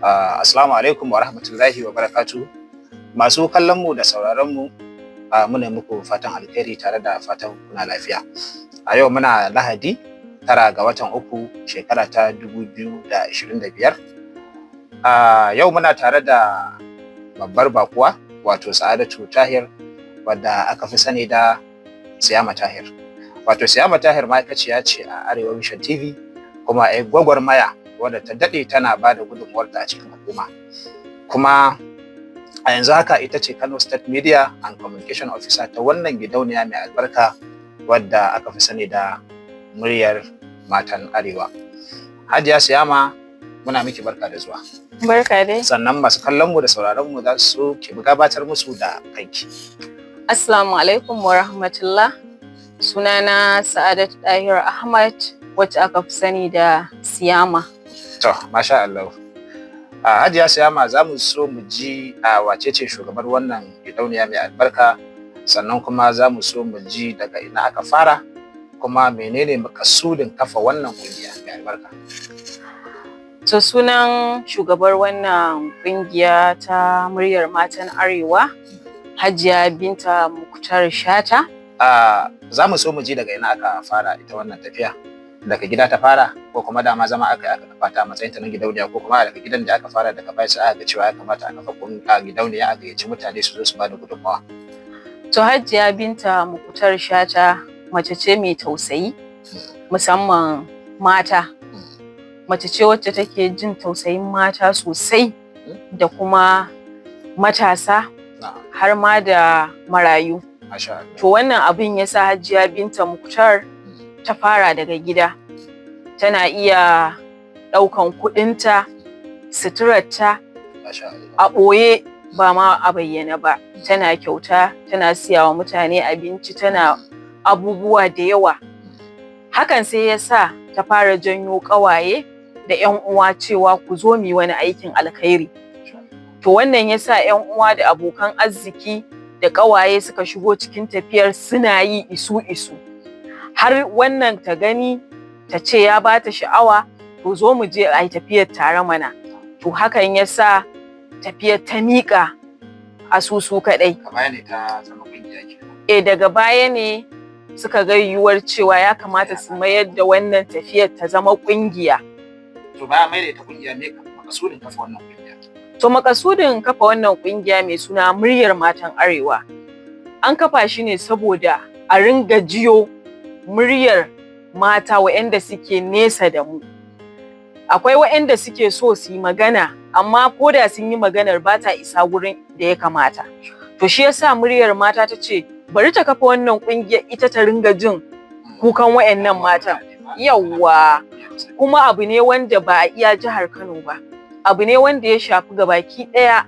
Assalamu alaikum wa rahmatullahi wa barakatuh. Masu kallon mu da sauraron mu muna muku fatan alheri tare da fatan kuna lafiya. A yau muna Lahadi 9 ga watan uku shekara ta 2025. Yau muna tare da babbar bakuwa wato Sa'adatu Tahir wadda aka fi sani da Siyama Tahir. Wato Siyama Tahir ma'aikaciya ce a Arewa Vision TV kuma ai gwagwarmaya wadda ta daɗe tana ba da gudunmuwarta a cikin al'umma. Kuma a yanzu haka ita ce Kano State Media and Communication Officer ta wannan gidauniya mai albarka wadda aka fi sani da muryar matan Arewa. Hajiya Siyama, muna miki barka da zuwa. Barka dai. Sannan masu kallon mu da sauraron mu za su ki gabatar musu da kanki. Assalamu alaikum wa rahmatullah. Sunana Sa'adatu Tahir Ahmad wacce aka fi sani da Siyama. To, masha Allah. Hajiya Siyama, za mu so mu ji wace ce shugabar wannan gidauniya mai albarka, sannan kuma za mu so mu ji daga ina aka fara, kuma menene makasudin kafa wannan kungiya mai albarka. To, sunan shugabar wannan kungiya ta muryar matan Arewa, Hajiya Binta Muktar Shata. Za mu so mu ji daga ina aka fara ita wannan tafiya. Daga gida ta fara ko kuma dama zama aka kafa ta matsayin ta na gidauniya, ko kuma daga gidan da aka fara daga baya sai aka ga cewa ya kamata a kafa gidauniya a gayyaci mutane su zo su bada gudunmawa. To, Hajiya Binta Muktar Shata mace ce mai tausayi, musamman mata. Mace ce wacce take jin tausayin mata sosai da kuma matasa har ma da marayu. To, wannan abin ya sa Hajiya Binta Muktar ta fara daga gida. Tana iya ɗaukan kuɗinta, suturarta a ɓoye ba ma a bayyana ba. Tana kyauta, tana siya wa mutane abinci, tana abubuwa da yawa. Hakan sai ya sa ta fara janyo ƙawaye da 'yan uwa cewa ku zo mu yi wani aikin alkhairi. To, wannan ya sa 'yan uwa da abokan arziki da ƙawaye suka shigo cikin tafiyar, suna yi isu-isu. Har wannan ta gani ta ce ya ba ta sha'awa, to zo mu je a yi tafiyar tare mana. To, hakan ya sa tafiyar ta miƙa asusu kaɗai. Daga baya ne suka ga yiwuwar cewa ya kamata su mayar da wannan tafiyar ta zama ƙungiya. To, bayan mai da ita ƙungiya, me makasudin kafa wannan ƙungiya? To, makasudin kafa wannan ƙungiya mai suna muryar matan Arewa, an kafa shi ne saboda a ringa jiyo muryar mata waɗanda suke nesa da mu. Akwai waɗanda suke so su yi magana, amma ko da sun yi maganar ba ta isa wurin da ya kamata. To, shi yasa muryar mata ta ce bari ta kafa wannan ƙungiyar, ita ta ringa jin kukan waɗannan matan. Yawwa, kuma abu ne wanda ba a iya jihar Kano ba. Abu ne wanda ya shafi gabaki ɗaya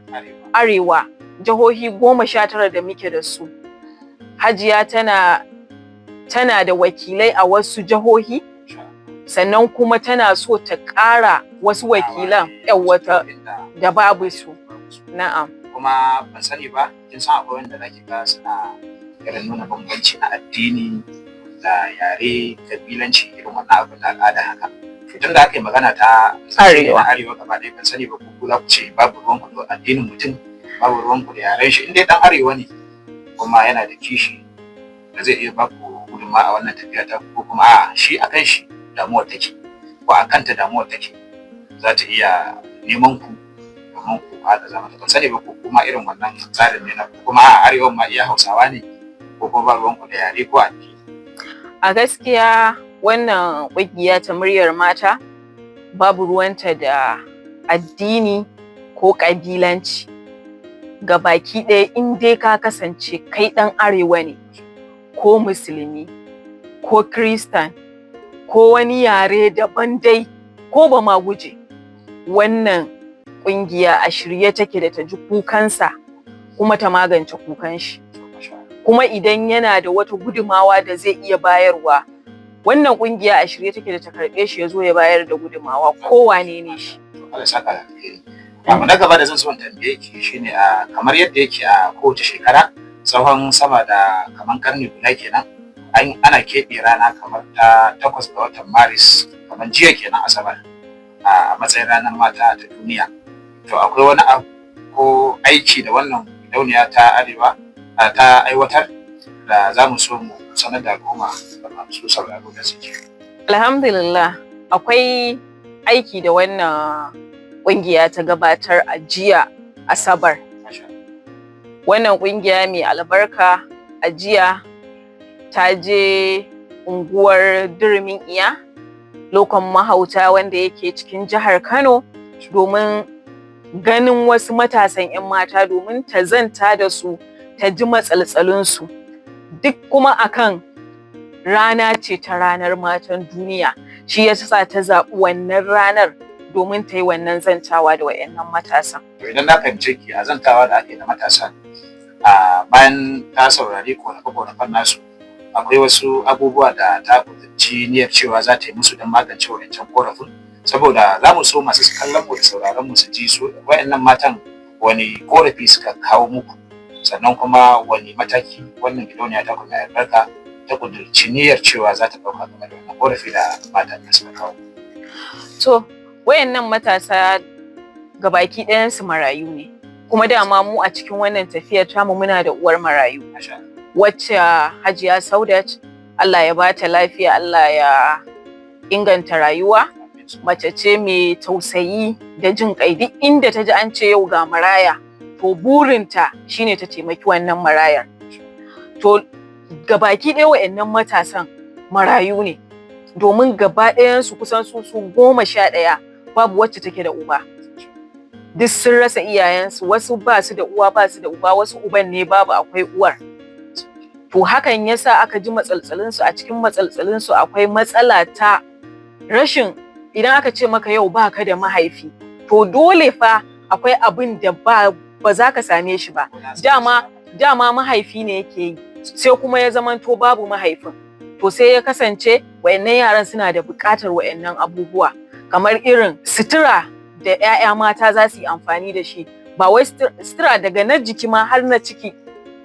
Arewa, jihohi 19 da muke da su. Hajiya tana da wakilai a wasu jihohi, sannan kuma tana so ta ƙara wasu wakilan wata da babu su. Na'am. Kuma ban sani ba, kin san akwai wanda zaki ga suna irin nuna bambanci na addini da yare, kabilanci, irin wannan abu da al'ada haka. Tun da aka yi magana ta Arewa gaba ɗaya, ban sani ba ku za ku ce babu ruwan ku da addinin mutum, babu ruwan ku da yaren shi, in dai dan Arewa ne kuma yana da kishi da zai iya baku gudunmawa a wannan tafiya ta, ko kuma shi a kan shi damuwar take, ko a kanta damuwar take, za ta iya neman ku domin ku haɗa zama. Ban sani ba ko kuma irin wannan tsarin ne na, kuma Arewa ma iya Hausawa ne, ko kuma ba ruwan ku da yare ko addini. A gaskiya wannan ƙungiya ta muryar mata babu ruwanta da addini ko ƙabilanci. Gabaki ɗaya in dai ka kasance kai ɗan Arewa ne, ko musulmi, ko Kiristan, ko wani yare daban dai, ko ba ma guje, wannan ƙungiya a shirye take da ta ji kukansa kuma ta magance kukan shi. Kuma idan yana da wata gudumawa da zai iya bayarwa, wannan ƙungiya a shirye take da ta karɓe shi ya zo ya bayar da gudumawa, ko wane ne shi. Allah saka alheri. Abu na gaba da zan so in tambaye ki shine kamar yadda yake a kowace shekara tsawon sama da kamar karni guda kenan, ana keɓe rana kamar ta 8 ga watan Maris, kamar jiya kenan Asabar, a matsayin ranar mata ta duniya. to akwai wani abu ko aiki da wannan gidauniya ta Arewa ta aiwatar da za mu so mu sanar da al'umma da masu sauraro da suke. Alhamdulillah, akwai aiki da wannan ƙungiya ta gabatar a jiya Asabar. Wannan ƙungiya mai albarka a jiya ta je unguwar Durmin Iya, lokon mahauta wanda yake cikin jihar Kano, domin ganin wasu matasan 'yan mata domin ta zanta da su, ta ji matsaltsalinsu. Duk kuma akan rana ce ta ranar matan duniya, shi ya sa ta zaɓi wannan ranar domin ta yi wannan zantawa da wayannan matasan. To idan na fahimce ki, a zantawa da ake da matasan, bayan ta saurari korafe-korafen nasu, akwai wasu abubuwa da ta kudurci niyyar cewa za ta yi musu don magance wancan korafin, saboda za mu so masu kallon mu da sauraron mu su ji su wayannan matan wani korafi suka kawo muku, sannan kuma wani mataki wannan gidauniya ta kuma albarka ta kudurci niyyar cewa za ta ɗauka game da wannan korafi da matan da suka kawo. To, wayannan matasa gabaki ɗayansu marayu ne, kuma dama mu a cikin wannan tafiyar tamu muna da uwar marayu, wacce Hajiya Saudat, Allah ya bata lafiya, Allah ya inganta rayuwa. Mace ce mai tausayi da jin ƙai, duk inda ta ji an ce yau ga maraya, to burinta shine ta taimaki wannan marayar. To gabaki ɗaya wayannan matasan marayu ne, domin gaba ɗayansu kusan su 11 babu wacce take da uba. Duk sun rasa iyayensu, wasu ba su da uwa ba su da uba, wasu uban ne babu akwai uwar. To hakan yasa aka ji matsaltsalinsu, a cikin matsaltsalinsu akwai matsala ta rashin, idan aka ce maka yau baka da mahaifi, to dole fa akwai abin da ba za ka same shi ba. Dama mahaifi ne yake yi, sai kuma ya zamanto babu mahaifin. To sai ya kasance wayannan yaran suna da buƙatar wayannan abubuwa, kamar irin sutura da 'ya'ya mata za su yi amfani da shi, ba wai sutura daga na jiki ma har na ciki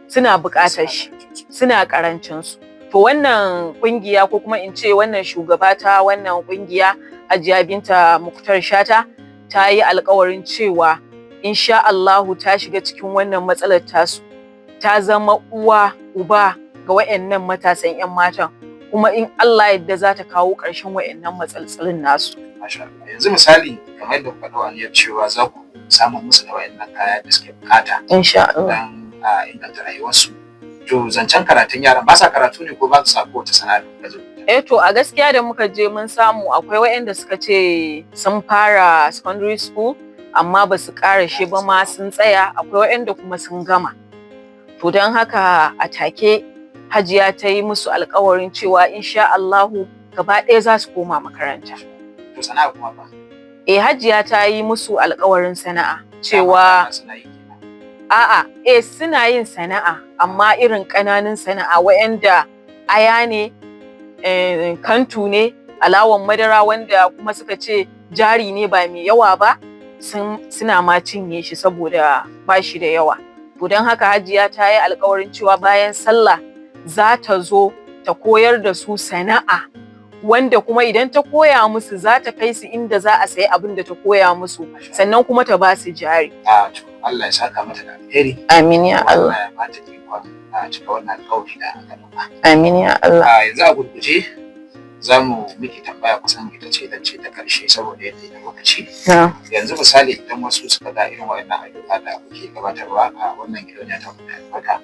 suna buƙatar shi, suna ƙarancin su. To wannan ƙungiya, ko kuma in ce wannan shugaba ta wannan ƙungiya, Hajiya Binta Muktar Shata, ta yi alƙawarin cewa insha Allahu ta shiga cikin wannan matsalar tasu, ta zama uwa uba ga wayannan matasan 'yan matan, kuma in Allah yadda za ta kawo ƙarshen wayannan matsaltsalin nasu. Yanzu misali, kamar yadda kuka ɗau aniyar cewa za ku samun musu da wayannan kaya da suke bukata insha Allah don inganta rayuwarsu. To zancen karatun yaran, ba sa karatu ne ko ba su sa kowace sana'a da zo? To a gaskiya da muka je mun samu akwai wayanda suka ce sun fara secondary school amma ba su ƙarashe ba ma, sun tsaya, akwai wayanda kuma sun gama. To don haka a take Hajiya ta yi musu alƙawarin cewa insha Allahu gaba ɗaya za su koma makaranta. To sana'a kuma ba? Hajiya ta yi musu alƙawarin sana'a cewa a'a, suna yin sana'a, amma irin ƙananun sana'a wayanda aya ne, kantu ne, alawan madara, wanda kuma suka ce jari ne ba mai yawa ba, suna ma cinye shi saboda ba shi da yawa. To don haka Hajiya ta yi alƙawarin cewa bayan sallah za ta zo ta koyar da su sana'a, wanda kuma idan ta koya musu za ta kai su inda za a sayi abin da ta koya musu, sannan kuma ta ba su jari. Allah ya saka mata da alheri. Amin ya Allah. Allah ya bata ikon cika wannan alƙawari da aka ɗauka. Amin ya Allah. Yanzu a gurguje za mu miki tambaya, kusan ita ce ta ƙarshe saboda yadda da lokaci. Yanzu misali, idan wasu suka ga irin waɗannan ayyuka da kuke gabatarwa a wannan gidauniya ta kuma albarka,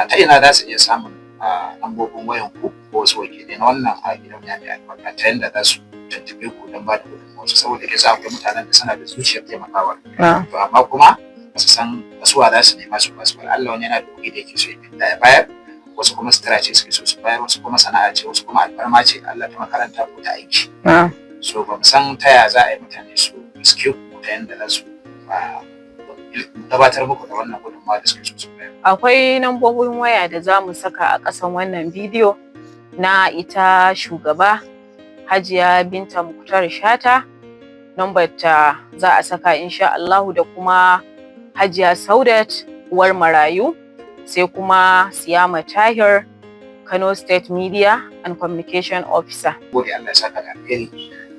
ta ina za su iya samun lambobin wayan ku ko wasu wakilai na wannan gidauniya mai albarka, ta yadda za su tuntuɓe ku don ba da gudunmawarsu, saboda ke sa akwai mutanen da suna da zuciyar taimakawa, to amma kuma ba su san kasuwa za su nema su ba su. Allah wani yana da kuɗi da yake so ya bayar, wasu kuma sutura ce suke so su bayar, wasu kuma sana'a ce, wasu kuma alfarma ce Allah ta makaranta ko ta aiki. So ba mu san ta ya za a yi mutane su iske ku ta yadda za su gabatar muku da wannan gudunmawa da suke so su bayar. Akwai lambobin waya da za mu saka a ƙasan wannan bidiyo na ita shugaba Hajiya Binta Muktar Shata, lambar ta za a saka insha Allahu, da kuma Hajiya Saudat uwar marayu, sai kuma Siyama Tahir, Kano State Media and Communication Officer. Gode, Allah ya saka da alheri,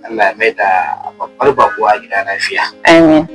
Allah ya mai da babbar bakuwa gida lafiya. Amin.